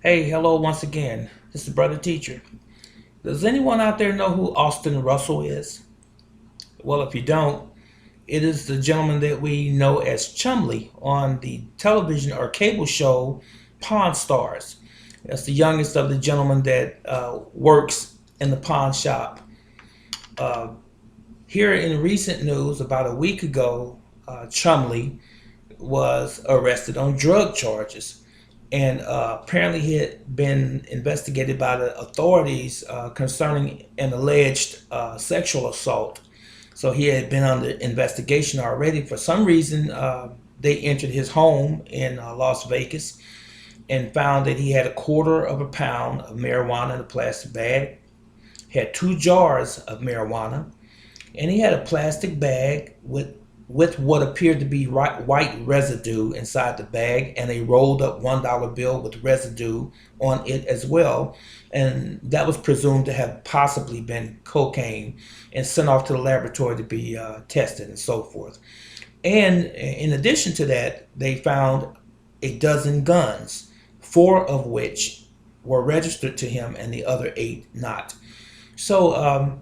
Hey, hello once again. This is Brother Teacher. Does anyone out there know who Austin Russell is? Well, if you don't, it is the gentleman that we know as Chumlee on the television or cable show Pawn Stars. That's the youngest of the gentlemen that works in the pawn shop. Uh, Here in recent news, about a week ago, Chumlee was arrested on drug charges. And apparently he had been investigated by the authorities concerning an alleged sexual assault. So he had been under investigation already. For some reason, they entered his home in Las Vegas and found that he had a quarter of a pound of marijuana in a plastic bag, had 2 jars of marijuana, and he had a plastic bag with what appeared to be white residue inside the bag, and a rolled up $1 bill with residue on it as well. And that was presumed to have possibly been cocaine and sent off to the laboratory to be tested and so forth. And in addition to that, they found a dozen guns, 4 of which were registered to him and the other 8 not. So,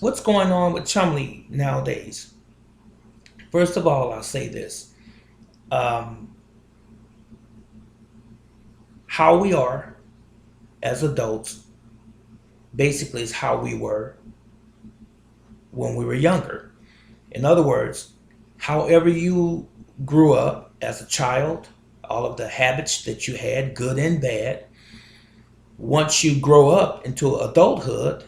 what's going on with Chumlee nowadays? First of all, I'll say this. Um, how we are as adults basically is how we were when we were younger. In other words, however you grew up as a child, all of the habits that you had, good and bad, once you grow up into adulthood,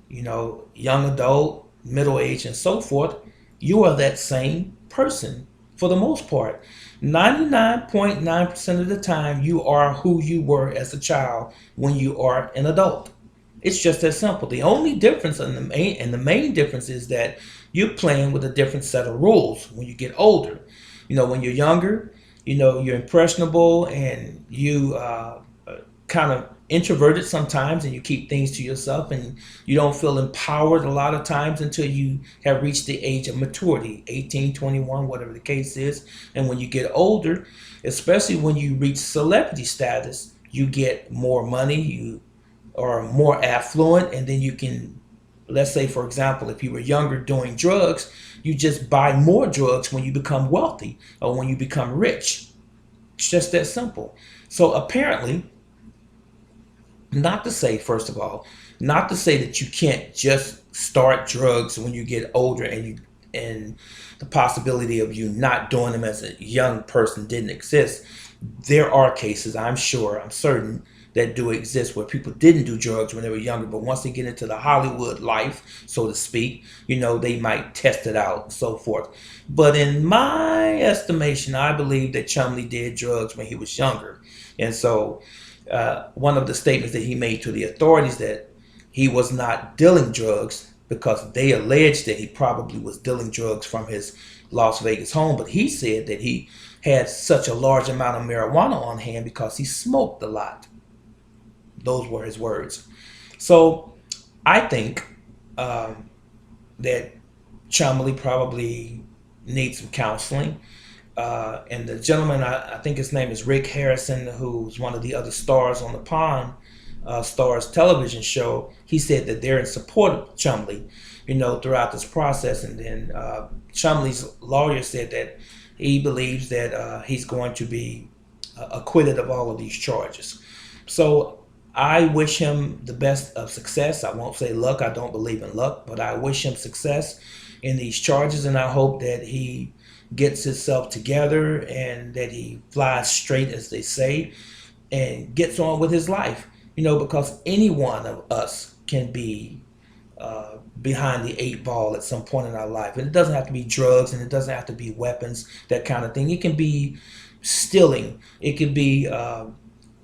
young adult, middle age, and so forth, you are that same person for the most part. 99.9% of the time, you are who you were as a child when you are an adult. It's just that simple. The only difference and the main difference is that you're playing with a different set of rules when you get older. When you're younger, you're impressionable and you kind of introverted sometimes, and you keep things to yourself, and you don't feel empowered a lot of times until you have reached the age of maturity, 18, 21, whatever the case is. And when you get older, especially when you reach celebrity status, you get more money, you are more affluent, and then you can, let's say for example, if you were younger doing drugs, you just buy more drugs when you become wealthy or when you become rich. It's just that simple. So apparently, not to say, first of all, not to say that you can't just start drugs when you get older, and the possibility of you not doing them as a young person didn't exist. There are cases, I'm sure, I'm certain, that do exist where people didn't do drugs when they were younger, but once they get into the Hollywood life, so to speak, they might test it out and so forth. But in my estimation, I believe that Chumley did drugs when he was younger. And so one of the statements that he made to the authorities, that he was not dealing drugs, because they alleged that he probably was dealing drugs from his Las Vegas home, but he said that he had such a large amount of marijuana on hand because he smoked a lot. Those were his words. So I think that Chumley probably needs some counseling. And the gentleman, I think his name is Rick Harrison, who's one of the other stars on the Pawn Stars television show, he said that they're in support of Chumley, throughout this process. And then Chumley's lawyer said that he believes that he's going to be acquitted of all of these charges. So I wish him the best of success. I won't say luck. I don't believe in luck, but I wish him success in these charges, and I hope that he gets himself together and that he flies straight, as they say, and gets on with his life. Because any one of us can be behind the 8 ball at some point in our life. And it doesn't have to be drugs, and it doesn't have to be weapons, that kind of thing. It can be stealing. It could be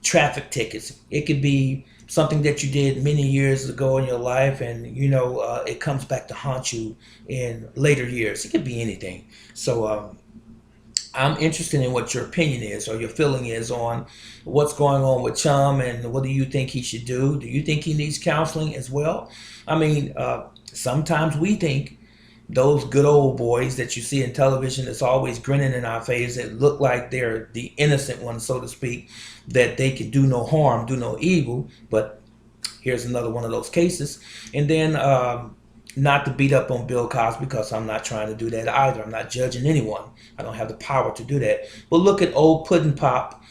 traffic tickets. It could be something that you did many years ago in your life, and it comes back to haunt you in later years. It could be anything. So I'm interested in what your opinion is, or your feeling is, on what's going on with Chum, and what do you think he should do? Do you think he needs counseling as well? I mean, sometimes we think those good old boys that you see in television that's always grinning in our face, that look like they're the innocent ones, so to speak, that they can do no harm, do no evil. But here's another one of those cases. And then, not to beat up on Bill Cosby, because I'm not trying to do that either. I'm not judging anyone. I don't have the power to do that. But look at old pudding pop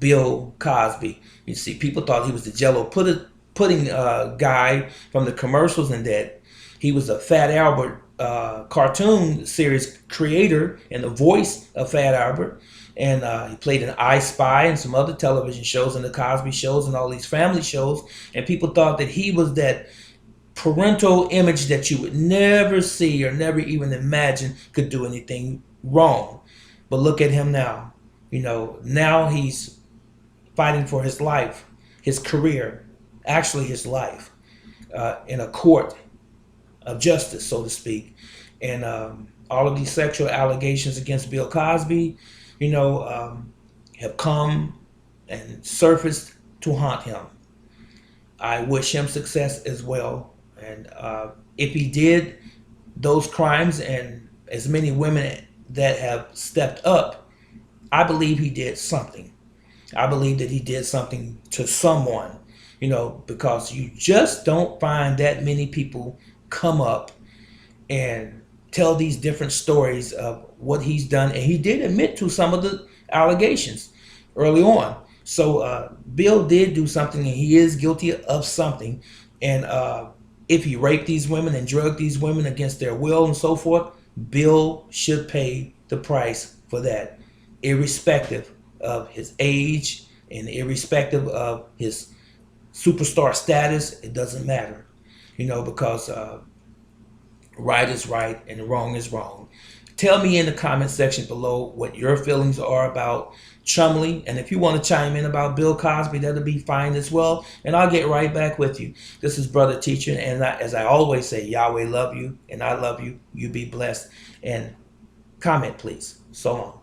Bill Cosby. You see, people thought he was the Jello pudding guy from the commercials, and that he was a Fat Albert cartoon series creator and the voice of Fat Albert. And he played in I Spy and some other television shows and the Cosby shows and all these family shows. And people thought that he was that parental image that you would never see or never even imagine could do anything wrong. But look at him now. Now he's fighting for his life, his career, actually his life, in a court of justice, so to speak. And all of these sexual allegations against Bill Cosby, have come and surfaced to haunt him. I wish him success as well. And if he did those crimes, and as many women that have stepped up, I believe he did something. I believe that he did something to someone, because you just don't find that many people come up and tell these different stories of what he's done. And he did admit to some of the allegations early on. So Bill did do something, and he is guilty of something. And if he raped these women and drugged these women against their will and so forth, Bill should pay the price for that, irrespective of his age and irrespective of his superstar status. It doesn't matter, because right is right and wrong is wrong. Tell me in the comment section below what your feelings are about Chumlee. And if you want to chime in about Bill Cosby, that'll be fine as well. And I'll get right back with you. This is Brother Teacher. And as I always say, Yahweh love you and I love you. You be blessed. And comment, please. So long.